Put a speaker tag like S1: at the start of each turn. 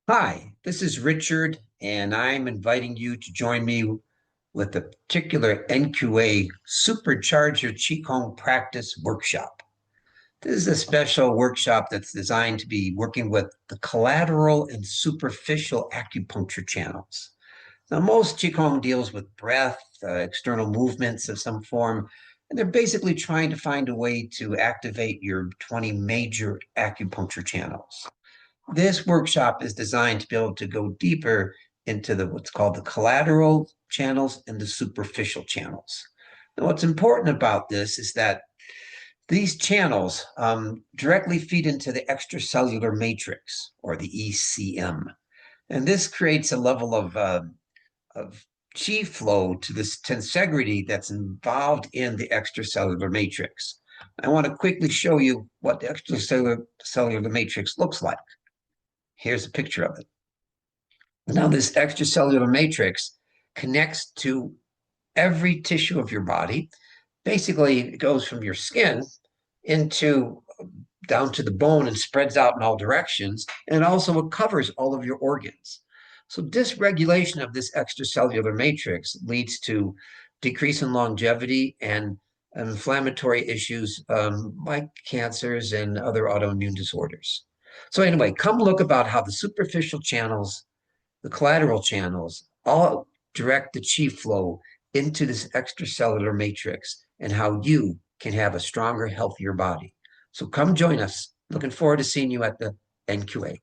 S1: Hi, this is Richard, and I'm inviting you to join me with a particular NQA Supercharge Your Qigong Practice workshop. This is a special workshop that's designed to be working with the collateral and superficial acupuncture channels. Now, most Qigong deals with breath, external movements of some form, and they're basically trying to find a way to activate your 20 major acupuncture channels. This workshop is designed to be able to go deeper into what's called the collateral channels and the superficial channels. Now, what's important about this is that these channels directly feed into the extracellular matrix, or the ECM. And this creates a level of chi flow to this tensegrity that's involved in the extracellular matrix. I want to quickly show you what the extracellular matrix looks like. Here's a picture of it. Now, this extracellular matrix connects to every tissue of your body. Basically, it goes from your skin into down to the bone and spreads out in all directions. And also it covers all of your organs. So dysregulation of this extracellular matrix leads to decrease in longevity and inflammatory issues like cancers and other autoimmune disorders. So anyway, come look about how the superficial channels, the collateral channels, all direct the chi flow into this extracellular matrix and how you can have a stronger, healthier body. So come join us. Looking forward to seeing you at the NQA.